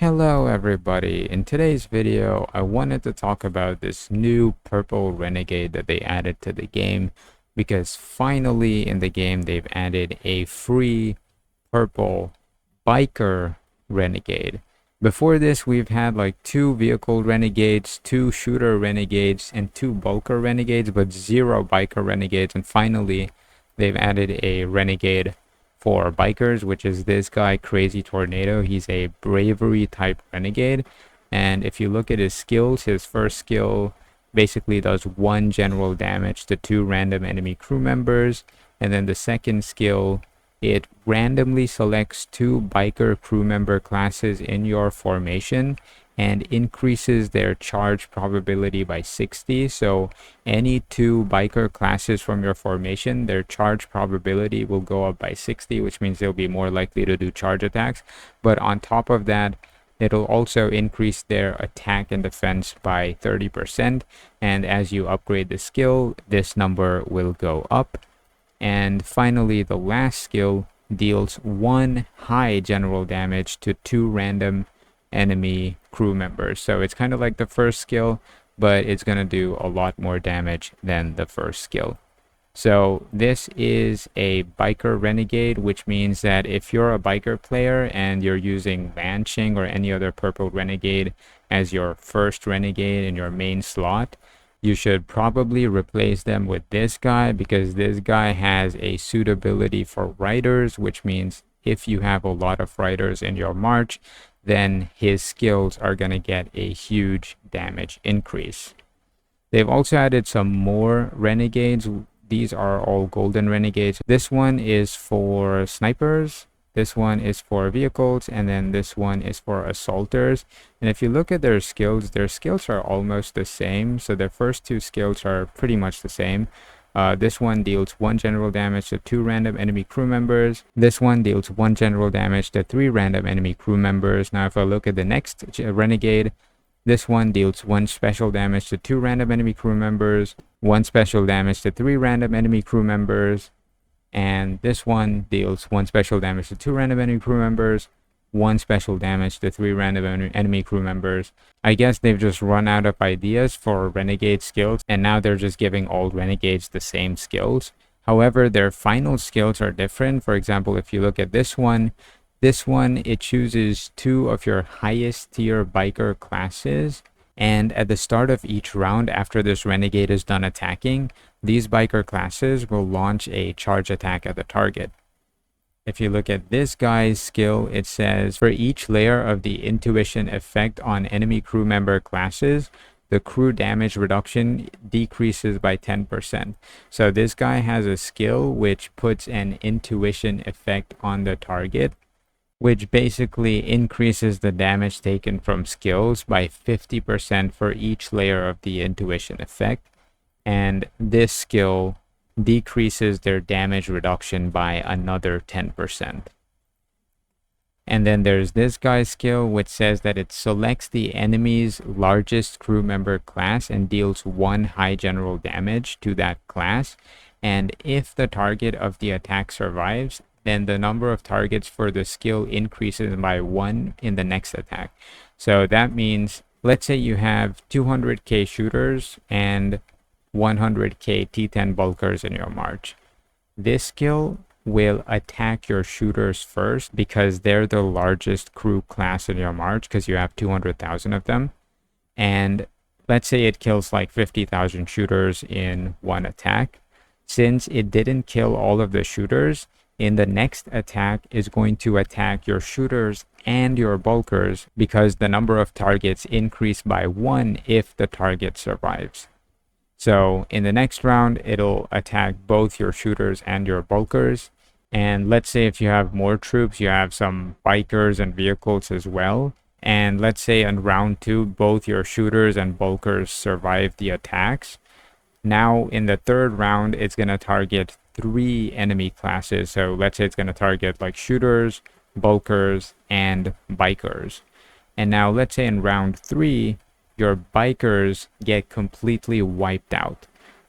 Hello everybody. In today's video, I wanted to talk about this new purple Renegade that they added to the game because finally in the game they've added a free purple biker Renegade. Before this, we've had like two vehicle Renegades, two shooter Renegades, and two bulker Renegades, but zero biker Renegades. And finally, they've added a Renegade for bikers, which is this guy, Crazy Tornado. He's a bravery type renegade. And if you look at his skills, his first skill basically does 1 general damage to 2 random enemy crew members. And then the second skill, it randomly selects 2 biker crew member classes in your formation and increases their charge probability by 60. So any 2 biker classes from your formation, their charge probability will go up by 60, which means they'll be more likely to do charge attacks. But on top of that, it'll also increase their attack and defense by 30%. And as you upgrade the skill, this number will go up. And finally, the last skill deals 1 high general damage to 2 random enemy crew members. So it's kind of like the first skill, but it's going to do a lot more damage than the first skill. So this is a biker renegade, which means that if you're a biker player and you're using Lanching or any other purple renegade as your first renegade in your main slot, you should probably replace them with this guy because this guy has a suitability for riders, which means if you have a lot of riders in your march, then his skills are going to get a huge damage increase. They've also added some more renegades. These are all golden renegades. This one is for snipers. This one is for vehicles, and then this one is for assaulters. And if you look at their skills are almost the same. So their first 2 skills are pretty much the same. This one deals 1 general damage to 2 random enemy crew members. This one deals 1 general damage to 3 random enemy crew members. Now, if I look at the next renegade, this one deals 1 special damage to 2 random enemy crew members, 1 special damage to 3 random enemy crew members, and this one deals 1 special damage to 2 random enemy crew members, 1 special damage to 3 random enemy crew members. I guess they've just run out of ideas for renegade skills, and now they're just giving all renegades the same skills. However, their final skills are different. For example, if you look at this one, it chooses 2 of your highest tier biker classes. And at the start of each round, after this renegade is done attacking, these biker classes will launch a charge attack at the target. If you look at this guy's skill, it says for each layer of the intuition effect on enemy crew member classes, the crew damage reduction decreases by 10%. So this guy has a skill which puts an intuition effect on the target, which basically increases the damage taken from skills by 50% for each layer of the intuition effect. And this skill decreases their damage reduction by another 10%. And then there's this guy's skill, which says that it selects the enemy's largest crew member class and deals 1 high general damage to that class. And if the target of the attack survives, then the number of targets for the skill increases by 1 in the next attack. So that means, let's say you have 200k shooters and 100k T10 bulkers in your march. This skill will attack your shooters first because they're the largest crew class in your march because you have 200,000 of them. And let's say it kills like 50,000 shooters in one attack. Since it didn't kill all of the shooters, in the next attack is going to attack your shooters and your bulkers because the number of targets increase by 1 if the target survives. So in the next round, it'll attack both your shooters and your bulkers. And let's say if you have more troops, you have some bikers and vehicles as well. And let's say in round 2, both your shooters and bulkers survive the attacks. Now in the third round, it's going to target 3 enemy classes. So let's say it's going to target like shooters, bulkers, and bikers. And now let's say in round 3, your bikers get completely wiped out.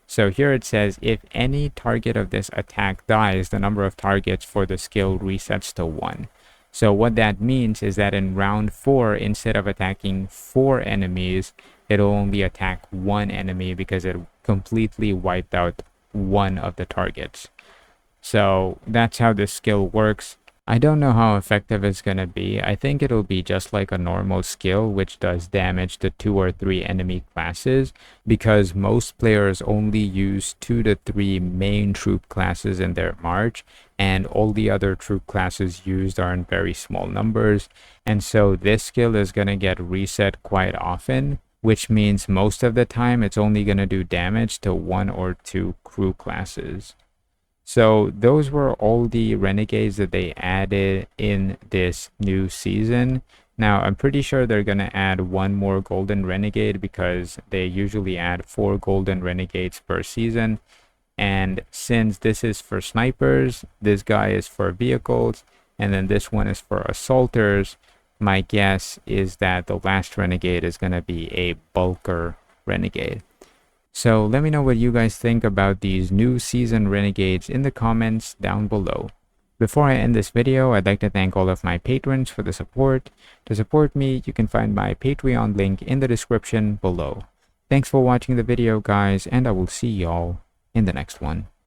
So here it says if any target of this attack dies, the number of targets for the skill resets to 1. So what that means is that in round 4, instead of attacking 4 enemies, it'll only attack 1 enemy because it completely wiped out one of the targets. So that's how this skill works. I don't know how effective it's going to be. I think it'll be just like a normal skill, which does damage to 2 or 3 enemy classes, because most players only use 2 to 3 main troop classes in their march, and all the other troop classes used are in very small numbers. And so this skill is going to get reset quite often, which means most of the time it's only going to do damage to 1 or 2 crew classes. So those were all the renegades that they added in this new season. Now, I'm pretty sure they're going to add one more golden renegade because they usually add 4 golden renegades per season. And since this is for snipers, this guy is for vehicles, and then this one is for assaulters, my guess is that the last renegade is going to be a bulker renegade. So let me know what you guys think about these new season renegades in the comments down below. Before I end this video, I'd like to thank all of my patrons for the support. To support me, you can find my Patreon link in the description below. Thanks for watching the video, guys, and I will see y'all in the next one.